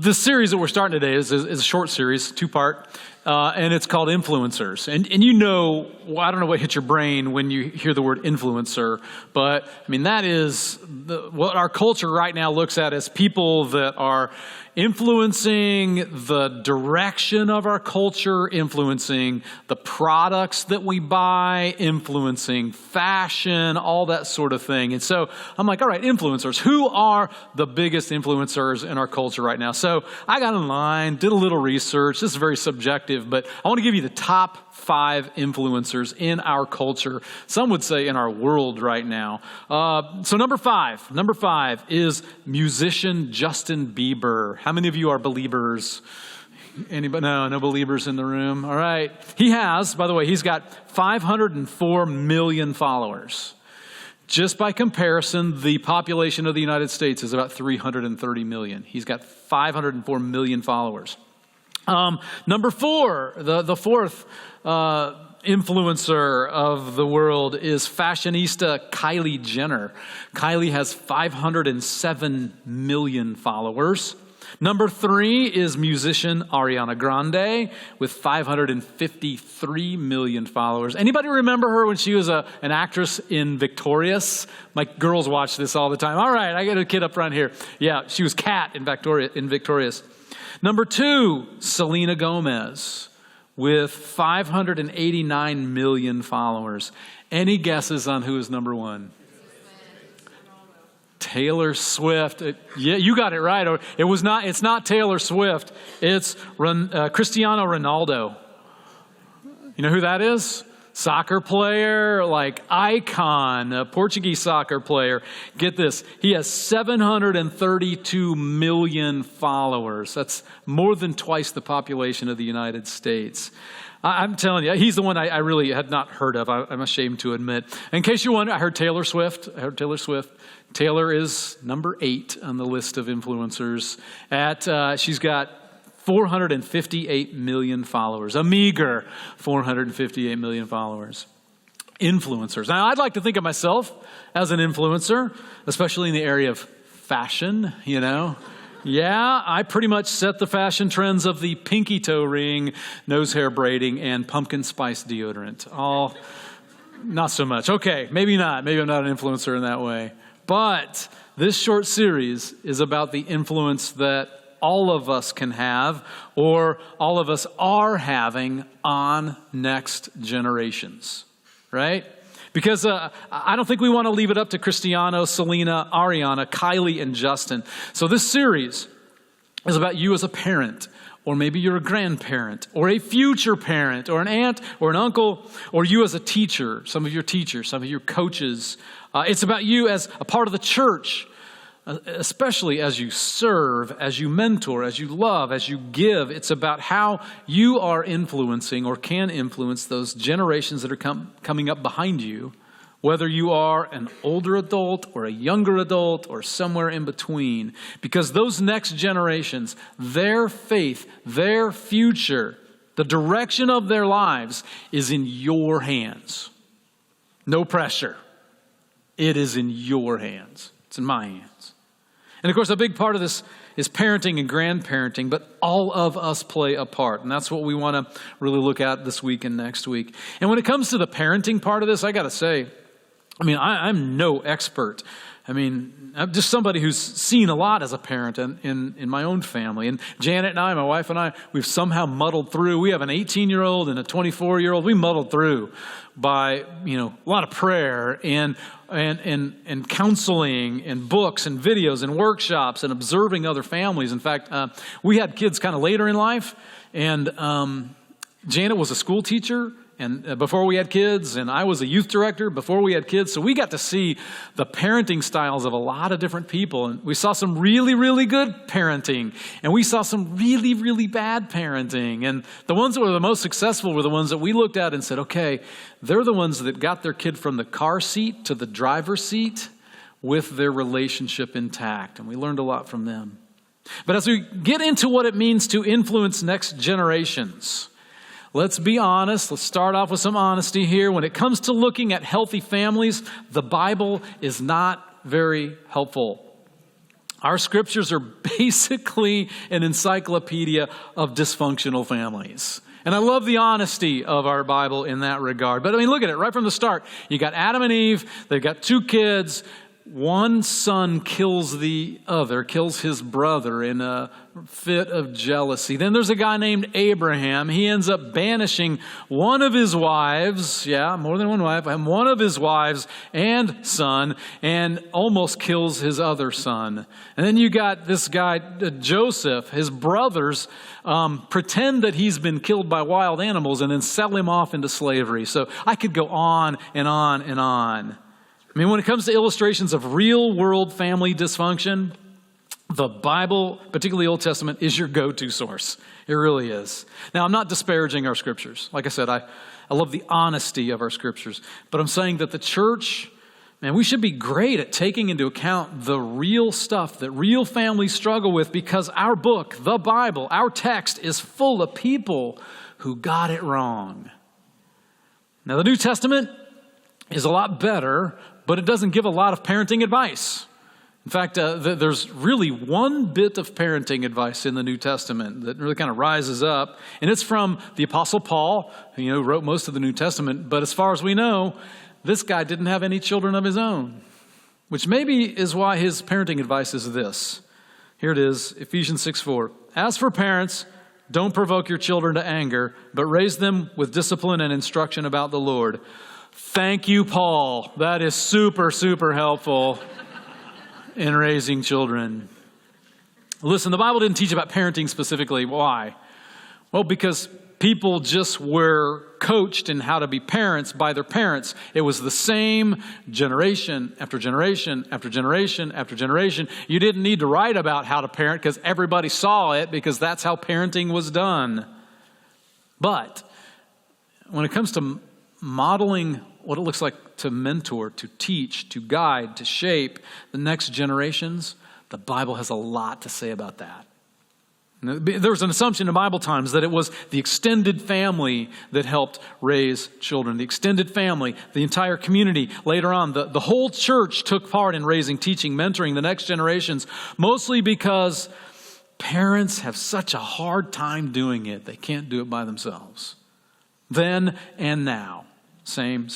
This series that we're starting today is a short series, two-part, and it's called Influencers. And I don't know what hits your brain when you hear the word influencer, but I mean, that is what our culture right now looks at as people that are influencing the direction of our culture, influencing the products that we buy, influencing fashion, all that sort of thing. And so I'm like, all right, influencers. Who are the biggest influencers in our culture right now? So I got online, did a little research. This is very subjective, but I want to give you the top 5 influencers in our culture. Some would say in our world right now. So number five is musician Justin Bieber. How many of you are believers? Anybody? No believers in the room. All right. By the way, he's got 504 million followers. Just by comparison, the population of the United States is about 330 million. He's got 504 million followers. Number 4, the fourth influencer of the world is fashionista Kylie Jenner. Kylie has 507 million followers. Number 3 is musician Ariana Grande with 553 million followers. Anybody remember her when she was an actress in Victorious? My girls watch this all the time. All right, I got a kid up front here. Yeah, she was Kat in Victorious. Number 2, Selena Gomez with 589 million followers. Any guesses on who is number 1? Taylor Swift. Yeah, you got it right. It's not Taylor Swift. It's Cristiano Ronaldo. You know who that is? Soccer player, like icon, a Portuguese soccer player. Get this, he has 732 million followers. That's more than twice the population of the United States. I'm telling you, he's the one I really had not heard of. I'm ashamed to admit. In case you wonder, I heard Taylor Swift. Taylor is number 8 on the list of influencers. She's got 458 million followers, a meager 458 million followers. Influencers. Now, I'd like to think of myself as an influencer, especially in the area of fashion, Yeah, I pretty much set the fashion trends of the pinky toe ring, nose hair braiding, and pumpkin spice deodorant. All not so much. Okay, maybe not. Maybe I'm not an influencer in that way. But this short series is about the influence that all of us can have, or all of us are having on next generations, right? Because I don't think we want to leave it up to Cristiano, Selena, Ariana, Kylie, and Justin. So this series is about you as a parent, or maybe you're a grandparent, or a future parent, or an aunt, or an uncle, or you as a teacher, some of your teachers, some of your coaches. It's about you as a part of the church, especially as you serve, as you mentor, as you love, as you give. It's about how you are influencing or can influence those generations that are coming up behind you, whether you are an older adult or a younger adult or somewhere in between. Because those next generations, their faith, their future, the direction of their lives is in your hands. No pressure. It is in your hands. It's in my hands. And of course, a big part of this is parenting and grandparenting, but all of us play a part. And that's what we want to really look at this week and next week. And when it comes to the parenting part of this, I got to say, I'm no expert. I'm just somebody who's seen a lot as a parent in my own family. And Janet and I, my wife and I, we've somehow muddled through. We have an 18-year-old and a 24-year-old. We muddled through by, a lot of prayer and counseling and books and videos and workshops and observing other families. In fact, we had kids kind of later in life, and Janet was a school teacher and before we had kids, and I was a youth director before we had kids. So we got to see the parenting styles of a lot of different people. And we saw some really, really good parenting. And we saw some really, really bad parenting. And the ones that were the most successful were the ones that we looked at and said, okay, they're the ones that got their kid from the car seat to the driver's seat with their relationship intact. And we learned a lot from them. But as we get into what it means to influence next generations, let's be honest. Let's start off with some honesty here. When it comes to looking at healthy families, the Bible is not very helpful. Our scriptures are basically an encyclopedia of dysfunctional families. And I love the honesty of our Bible in that regard. But I mean, look at it right from the start. You got Adam and Eve. They've got 2 kids. One son kills the other, kills his brother in a fit of jealousy. Then there's a guy named Abraham. He ends up banishing one of his wives, more than one wife, and one of his wives and son, and almost kills his other son. And then you got this guy, Joseph. His brothers pretend that he's been killed by wild animals and then sell him off into slavery. So I could go on and on and on. I mean, when it comes to illustrations of real-world family dysfunction, the Bible, particularly the Old Testament, is your go-to source. It really is. Now, I'm not disparaging our scriptures. Like I said, I love the honesty of our scriptures. But I'm saying that the church, man, we should be great at taking into account the real stuff that real families struggle with, because our book, the Bible, our text, is full of people who got it wrong. Now, the New Testament is a lot better, but it doesn't give a lot of parenting advice. In fact, there's really one bit of parenting advice in the New Testament that really kind of rises up, and it's from the Apostle Paul, who wrote most of the New Testament. But as far as we know, this guy didn't have any children of his own, which maybe is why his parenting advice is this. Here it is, Ephesians 6:4. As for parents, don't provoke your children to anger, but raise them with discipline and instruction about the Lord. Thank you, Paul. That is super, super helpful in raising children. Listen, the Bible didn't teach about parenting specifically. Why? Well, because people just were coached in how to be parents by their parents. It was the same generation after generation after generation after generation. You didn't need to write about how to parent because everybody saw it, because that's how parenting was done. But when it comes to modeling what it looks like to mentor, to teach, to guide, to shape the next generations, the Bible has a lot to say about that. There was an assumption in Bible times that it was the extended family that helped raise children. The extended family, the entire community. Later on, the whole church took part in raising, teaching, mentoring the next generations, mostly because parents have such a hard time doing it. They can't do it by themselves. Then and now. Same.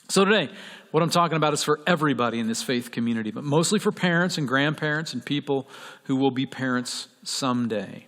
So today, what I'm talking about is for everybody in this faith community, but mostly for parents and grandparents and people who will be parents someday.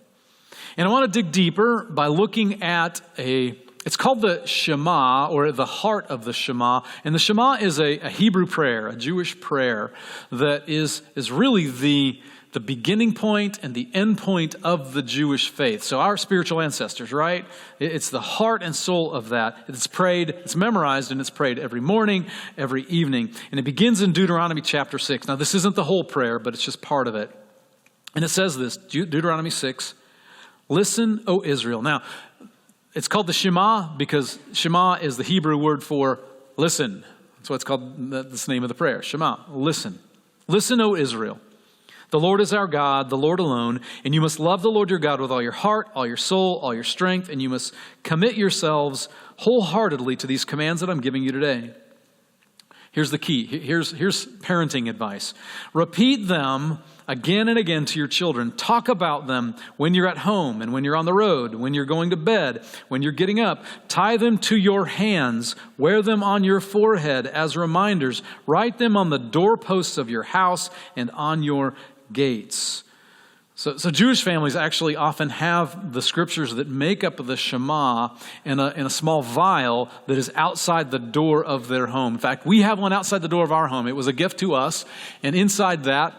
And I want to dig deeper by looking at it's called the Shema, or the heart of the Shema. And the Shema is a Hebrew prayer, a Jewish prayer that is really the beginning point and the end point of the Jewish faith. So our spiritual ancestors, right? It's the heart and soul of that. It's prayed, it's memorized, and it's prayed every morning, every evening. And it begins in Deuteronomy chapter 6. Now, this isn't the whole prayer, but it's just part of it. And it says this, Deuteronomy 6, listen, O Israel. Now, it's called the Shema because Shema is the Hebrew word for listen. That's why it's called, that's the name of the prayer, Shema, listen. Listen, O Israel. The Lord is our God, the Lord alone, and you must love the Lord your God with all your heart, all your soul, all your strength, and you must commit yourselves wholeheartedly to these commands that I'm giving you today. Here's the key. Here's parenting advice. Repeat them again and again to your children. Talk about them when you're at home and when you're on the road, when you're going to bed, when you're getting up. Tie them to your hands. Wear them on your forehead as reminders. Write them on the doorposts of your house and on your gates. So Jewish families actually often have the scriptures that make up the Shema in a small vial that is outside the door of their home. In fact, we have one outside the door of our home. It was a gift to us. And inside that,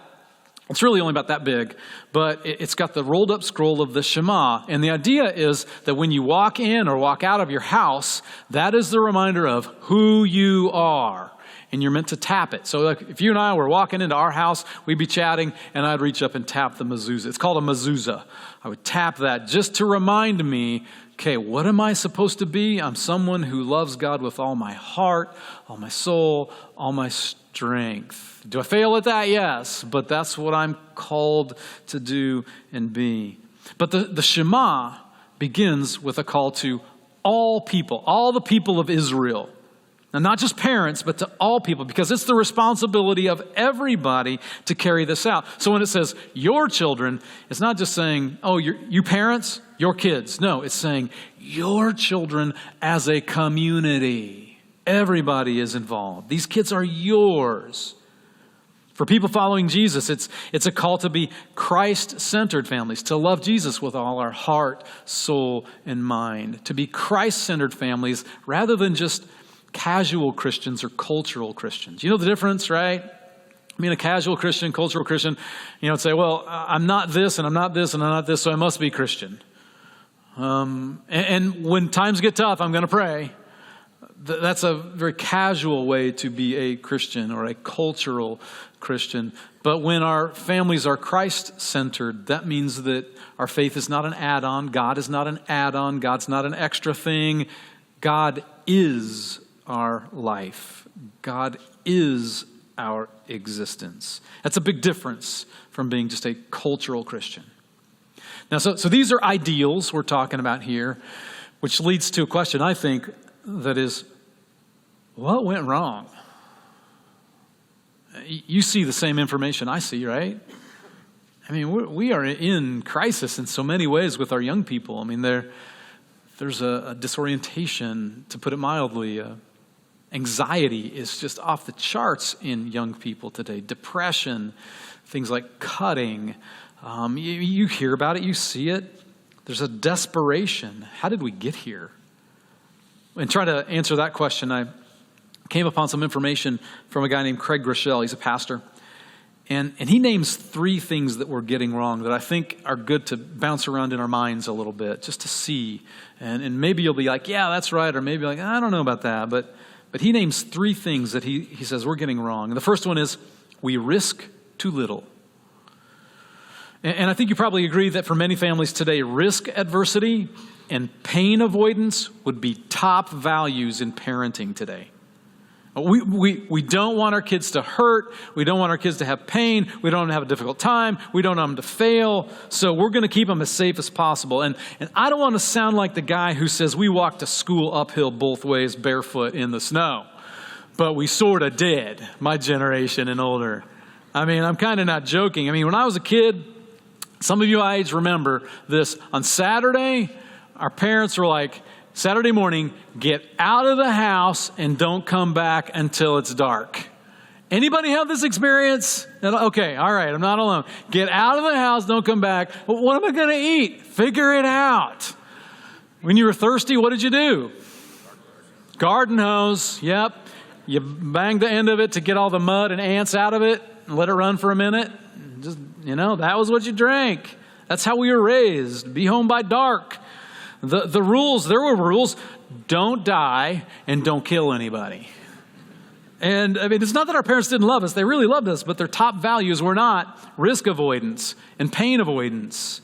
it's really only about that big, but it's got the rolled up scroll of the Shema. And the idea is that when you walk in or walk out of your house, that is the reminder of who you are. And you're meant to tap it. So like if you and I were walking into our house, we'd be chatting, and I'd reach up and tap the mezuzah. It's called a mezuzah. I would tap that just to remind me, okay, what am I supposed to be? I'm someone who loves God with all my heart, all my soul, all my strength. Do I fail at that? Yes, but that's what I'm called to do and be. But the Shema begins with a call to all people, all the people of Israel. And not just parents, but to all people, because it's the responsibility of everybody to carry this out. So when it says your children, it's not just saying, oh, you parents, your kids. No, it's saying your children as a community. Everybody is involved. These kids are yours. For people following Jesus, it's a call to be Christ-centered families, to love Jesus with all our heart, soul, and mind, to be Christ-centered families rather than just casual Christians or cultural Christians. You know the difference, right? I mean, a casual Christian, cultural Christian, would say, well, I'm not this, and I'm not this, and I'm not this, so I must be Christian. And when times get tough, I'm going to pray. That's a very casual way to be a Christian or a cultural Christian. But when our families are Christ-centered, that means that our faith is not an add-on. God is not an add-on. God's not an extra thing. God is our life. God is our existence. That's a big difference from being just a cultural Christian. Now, so these are ideals we're talking about here, which leads to a question, I think, that is, what went wrong? You see the same information I see, right? I mean, we are in crisis in so many ways with our young people. I mean, there's a disorientation, to put it mildly. Anxiety is just off the charts in young people today. Depression, things like cutting. You hear about it, you see it. There's a desperation. How did we get here? And trying to answer that question, I came upon some information from a guy named Craig Groeschel. He's a pastor. And he names 3 things that we're getting wrong that I think are good to bounce around in our minds a little bit, just to see. And maybe you'll be like, yeah, that's right. Or maybe like, I don't know about that. But he names 3 things that he says we're getting wrong. And the first one is, we risk too little. And I think you probably agree that for many families today, risk adversity and pain avoidance would be top values in parenting today. We don't want our kids to hurt. We don't want our kids to have pain. We don't want them to have a difficult time. We don't want them to fail. So we're going to keep them as safe as possible. And I don't want to sound like the guy who says we walked to school uphill both ways barefoot in the snow. But we sort of did, my generation and older. I mean, I'm kind of not joking. I mean, when I was a kid, some of you my age remember this. On Saturday, our parents were like, Saturday morning, get out of the house and don't come back until it's dark. Anybody have this experience? Okay, all right, I'm not alone. Get out of the house, don't come back. Well, what am I going to eat? Figure it out. When you were thirsty, what did you do? Garden hose, yep. You banged the end of it to get all the mud and ants out of it and let it run for a minute. Just, that was what you drank. That's how we were raised. Be home by dark. The rules, there were rules. Don't die and don't kill anybody. And I mean, it's not that our parents didn't love us. They really loved us, but their top values were not risk avoidance and pain avoidance.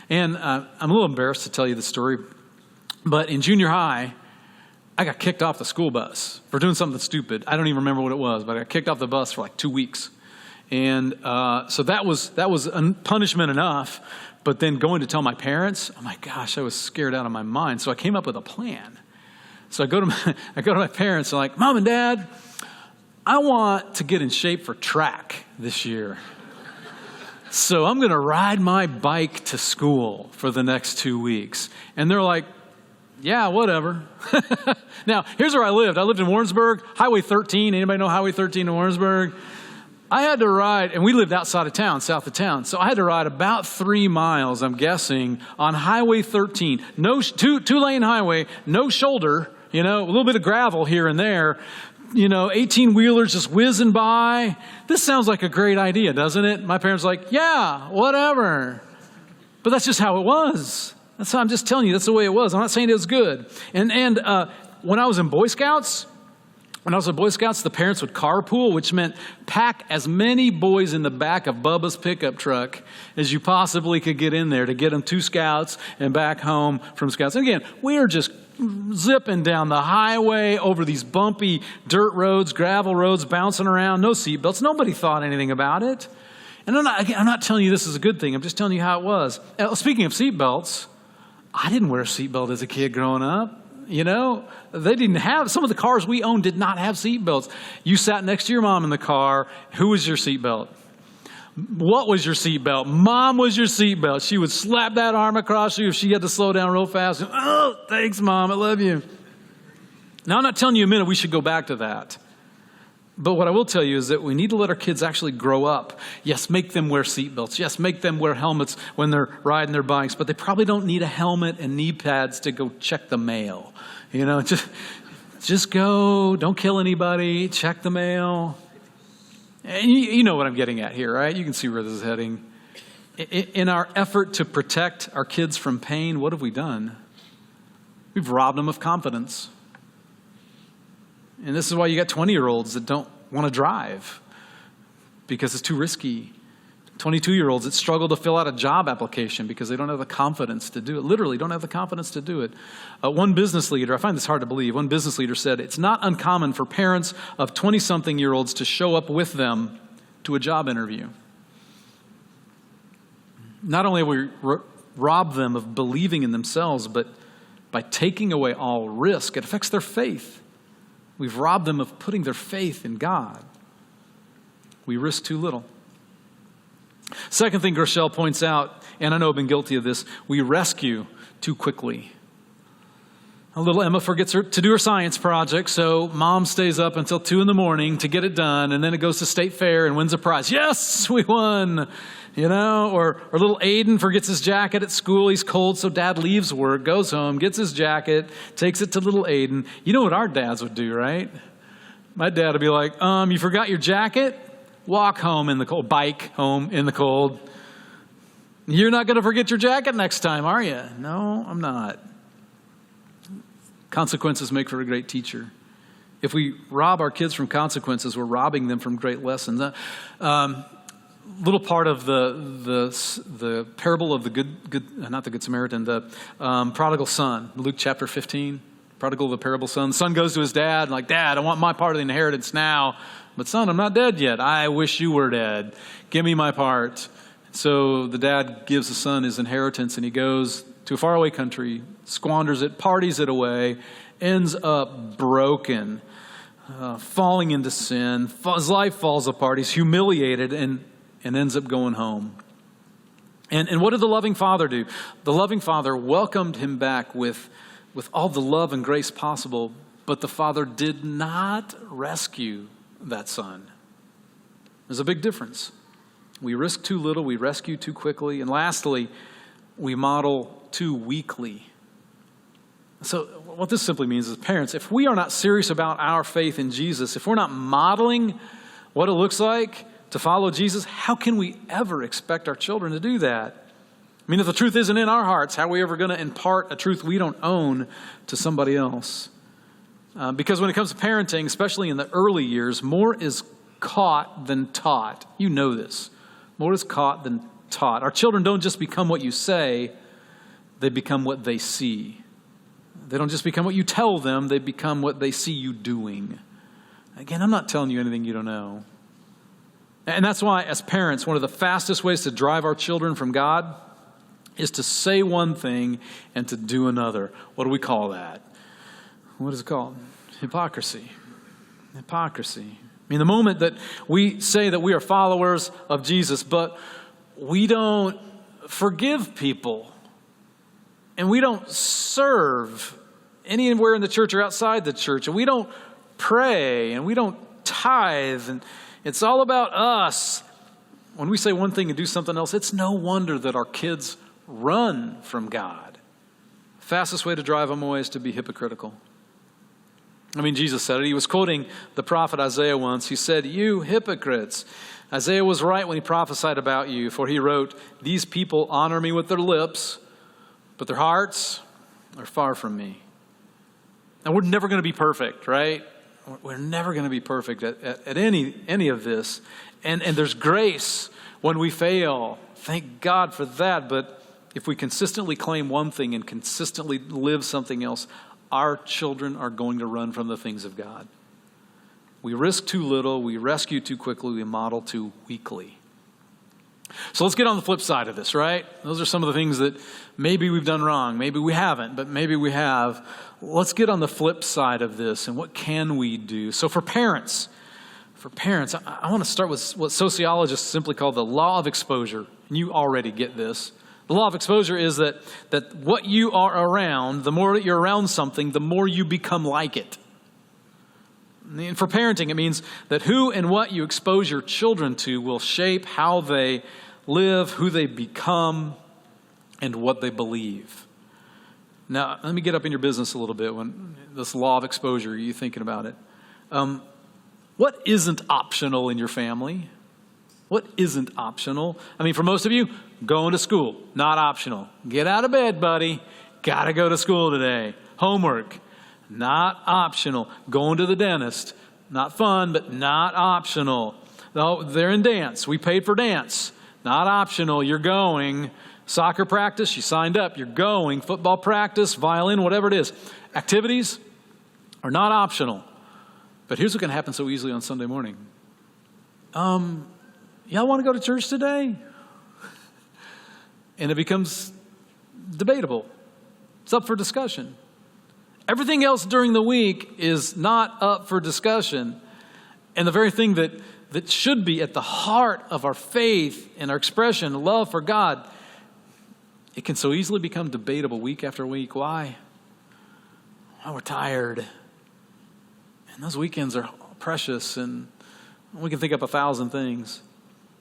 And I'm a little embarrassed to tell you the story, but in junior high, I got kicked off the school bus for doing something stupid. I don't even remember what it was, but I got kicked off the bus for like 2 weeks. And so that was punishment enough. But then going to tell my parents, oh my gosh, I was scared out of my mind. So I came up with a plan. So I go to my parents and I'm like, Mom and Dad, I want to get in shape for track this year. So I'm going to ride my bike to school for the next 2 weeks. And they're like, yeah, whatever. Now, here's where I lived. I lived in Warrensburg, Highway 13. Anybody know Highway 13 in Warrensburg? I had to ride, and we lived outside of town, south of town. So I had to ride about 3 miles, I'm guessing, on Highway 13. No, two-lane highway, no shoulder, a little bit of gravel here and there. 18-wheelers just whizzing by. This sounds like a great idea, doesn't it? My parents were like, yeah, whatever. But that's just how it was. That's how I'm just telling you, that's the way it was. I'm not saying it was good. And when I was in Boy Scouts, the parents would carpool, which meant pack as many boys in the back of Bubba's pickup truck as you possibly could get in there to get them to Scouts and back home from Scouts. And again, we are just zipping down the highway over these bumpy dirt roads, gravel roads, bouncing around, no seatbelts. Nobody thought anything about it. And I'm not telling you this is a good thing. I'm just telling you how it was. Speaking of seatbelts, I didn't wear a seatbelt as a kid growing up. You know, they didn't have, some of the cars we owned did not have seatbelts. You sat next to your mom in the car. Who was your seatbelt? What was your seatbelt? Mom was your seatbelt. She would slap that arm across you if she had to slow down real fast. Oh, thanks, Mom. I love you. Now, I'm not telling you a minute we should go back to that. But what I will tell you is that we need to let our kids actually grow up. Yes, make them wear seatbelts. Yes, make them wear helmets when they're riding their bikes. But they probably don't need a helmet and knee pads to go check the mail. You know, just go. Don't kill anybody. Check the mail. And you know what I'm getting at here, right? You can see where this is heading. In our effort to protect our kids from pain, what have we done? We've robbed them of confidence. And this is why you got 20-year-olds that don't want to drive because it's too risky. 22-year-olds that struggle to fill out a job application because they don't have the confidence to do it. Literally don't have the confidence to do it. One business leader, I find this hard to believe, one business leader said, it's not uncommon for parents of 20-something-year-olds to show up with them to a job interview. Not only have we robbed them of believing in themselves, but by taking away all risk, it affects their faith. We've robbed them of putting their faith in God. We risk too little. Second thing Groeschel points out, and I know I've been guilty of this, we rescue too quickly. A little Emma forgets to do her science project, so mom stays up until 2 a.m. to get it done, and then it goes to state fair and wins a prize. Yes, we won! You know, or little Aiden forgets his jacket at school. He's cold, so dad leaves work, goes home, gets his jacket, takes it to little Aiden. You know what our dads would do, right? My dad would be like, you forgot your jacket? Walk home in the cold, bike home in the cold. You're not going to forget your jacket next time, are you? No, I'm not. Consequences make for a great teacher. If we rob our kids from consequences, we're robbing them from great lessons. Little part of the parable of the not the Good Samaritan, the prodigal son, Luke chapter 15, prodigal of the parable son. The son goes to his dad, like, Dad, I want my part of the inheritance now. But son, I'm not dead yet. I wish you were dead. Give me my part. So the dad gives the son his inheritance, and he goes to a faraway country, squanders it, parties it away, ends up broken, falling into sin. His life falls apart. He's humiliated and ends up going home. And what did the loving father do? The loving father welcomed him back with all the love and grace possible, but the father did not rescue that son. There's a big difference. We risk too little, we rescue too quickly, and lastly, we model too weakly. So what this simply means is, parents, if we are not serious about our faith in Jesus, if we're not modeling what it looks like to follow Jesus, how can we ever expect our children to do that? I mean, if the truth isn't in our hearts, how are we ever going to impart a truth we don't own to somebody else? Because when it comes to parenting, especially in the early years, more is caught than taught. You know this. More is caught than taught. Our children don't just become what you say, they become what they see. They don't just become what you tell them, they become what they see you doing. Again, I'm not telling you anything you don't know. And that's why, as parents, one of the fastest ways to drive our children from God is to say one thing and to do another. What do we call that? What is it called? Hypocrisy. Hypocrisy. I mean, the moment that we say that we are followers of Jesus, but we don't forgive people, and we don't serve anywhere in the church or outside the church, and we don't pray, and we don't tithe, and it's all about us. When we say one thing and do something else, it's no wonder that our kids run from God. Fastest way to drive them away is to be hypocritical. I mean, Jesus said it. He was quoting the prophet Isaiah once. He said, "You hypocrites." Isaiah was right when he prophesied about you, for he wrote, "These people honor me with their lips, but their hearts are far from me." Now, we're never going to be perfect, right? We're never going to be perfect at any of this. And there's grace when we fail. Thank God for that. But if we consistently claim one thing and consistently live something else, our children are going to run from the things of God. We risk too little, we rescue too quickly, we model too weakly. So let's get on the flip side of this, right? Those are some of the things that maybe we've done wrong. Maybe we haven't, but maybe we have. Let's get on the flip side of this, and what can we do? So for parents, I want to start with what sociologists simply call the law of exposure. And you already get this. The law of exposure is that what you are around, the more that you're around something, the more you become like it. And for parenting, it means that who and what you expose your children to will shape how they live, who they become, and what they believe. Now, let me get up in your business a little bit when this law of exposure, you thinking about it. What isn't optional in your family? What isn't optional? I mean, for most of you, going to school, not optional. Get out of bed, buddy. Got to go to school today. Homework, not optional. Going to the dentist, not fun, but not optional. Oh, they're in dance. We paid for dance. Not optional. You're going. Soccer practice, you signed up. You're going. Football practice, violin, whatever it is. Activities are not optional. But here's what can happen so easily on Sunday morning. Y'all want to go to church today? And it becomes debatable. It's up for discussion. Everything else during the week is not up for discussion. And the very thing that should be at the heart of our faith and our expression, love for God, it can so easily become debatable week after week. Why? We're tired. And those weekends are precious, and we can think up 1,000 things.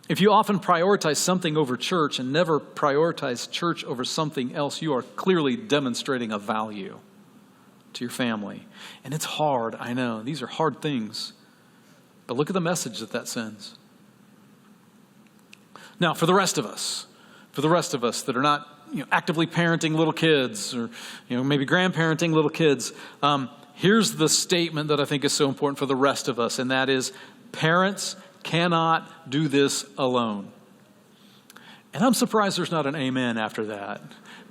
If you often prioritize something over church and never prioritize church over something else, you are clearly demonstrating a value to your family. And it's hard, I know. These are hard things. But look at the message that sends. Now, for the rest of us that are not actively parenting little kids or maybe grandparenting little kids, here's the statement that I think is so important for the rest of us, and that is, parents cannot do this alone. And I'm surprised there's not an amen after that.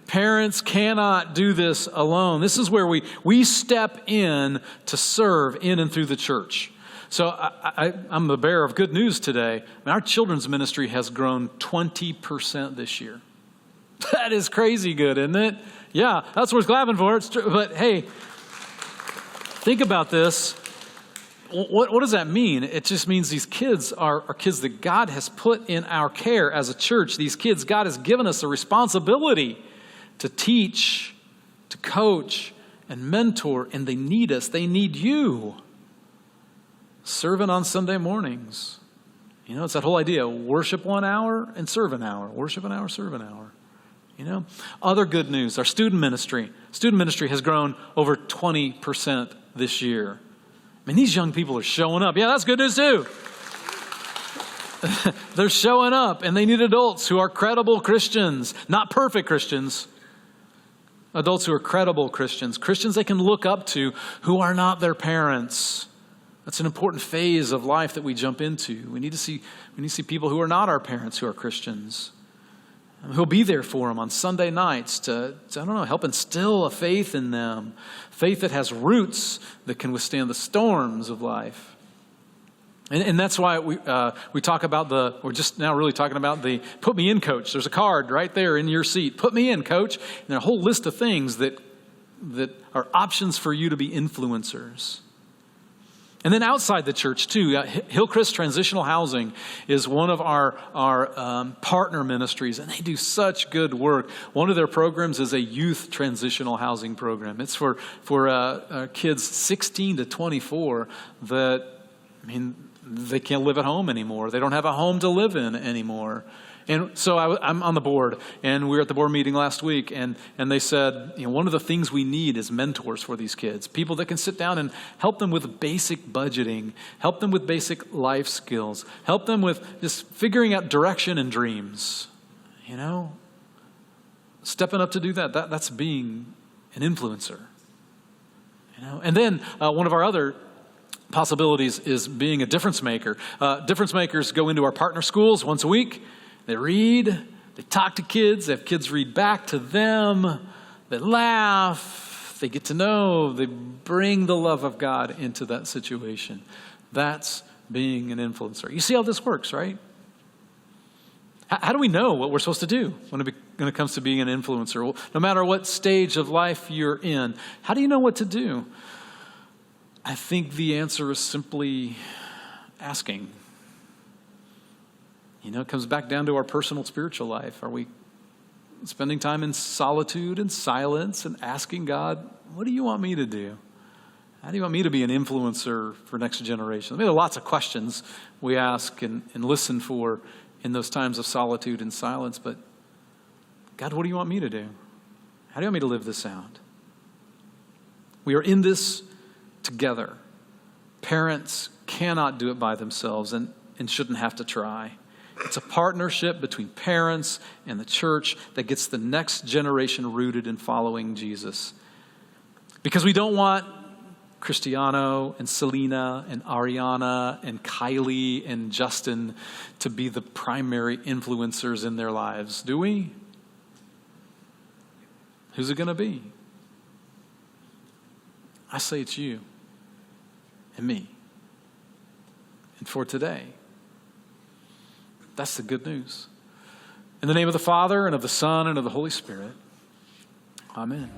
Parents cannot do this alone. This is where we step in to serve in and through the church. So I'm the bearer of good news today. I mean, our children's ministry has grown 20% this year. That is crazy good, isn't it? Yeah, that's worth clapping for. But hey, think about this. What does that mean? It just means these kids are kids that God has put in our care as a church. These kids, God has given us a responsibility to teach, to coach, and mentor, and they need us. They need you. Serving on Sunday mornings. It's that whole idea, worship 1 hour and serve an hour. Worship an hour, serve an hour. Other good news, our student ministry. Student ministry has grown over 20% this year. I mean, these young people are showing up. Yeah, that's good news too. They're showing up, and they need adults who are credible Christians, not perfect Christians. Adults who are credible Christians, Christians they can look up to who are not their parents. That's an important phase of life that we jump into. We need to see people who are not our parents who are Christians. Who'll be there for them on Sunday nights to help instill a faith in them. Faith that has roots that can withstand the storms of life. And that's why we talk about we're just now really talking about the put me in coach. There's a card right there in your seat. Put me in coach. And there are a whole list of things that are options for you to be influencers. And then outside the church too, Hillcrest Transitional Housing is one of our partner ministries, and they do such good work. One of their programs is a youth transitional housing program. It's for kids 16 to 24 that, they can't live at home anymore. They don't have a home to live in anymore. And so I'm on the board, and we were at the board meeting last week, and they said, one of the things we need is mentors for these kids, people that can sit down and help them with basic budgeting, help them with basic life skills, help them with just figuring out direction and dreams, stepping up to do that. That's being an influencer, And then one of our other possibilities is being a difference maker. Difference makers go into our partner schools once a week. They read, they talk to kids, they have kids read back to them, they laugh, they get to know, they bring the love of God into that situation. That's being an influencer. You see how this works, right? How do we know what we're supposed to do when it comes to being an influencer? Well, no matter what stage of life you're in, how do you know what to do? I think the answer is simply asking. It comes back down to our personal spiritual life. Are we spending time in solitude and silence and asking God, what do you want me to do? How do you want me to be an influencer for next generation? There are lots of questions we ask and listen for in those times of solitude and silence, but God, what do you want me to do? How do you want me to live this out? We are in this together. Parents cannot do it by themselves and shouldn't have to try. It's a partnership between parents and the church that gets the next generation rooted in following Jesus. Because we don't want Cristiano and Selena and Ariana and Kylie and Justin to be the primary influencers in their lives, do we? Who's it going to be? I say it's you and me. And for today, that's the good news. In the name of the Father, and of the Son, and of the Holy Spirit. Amen.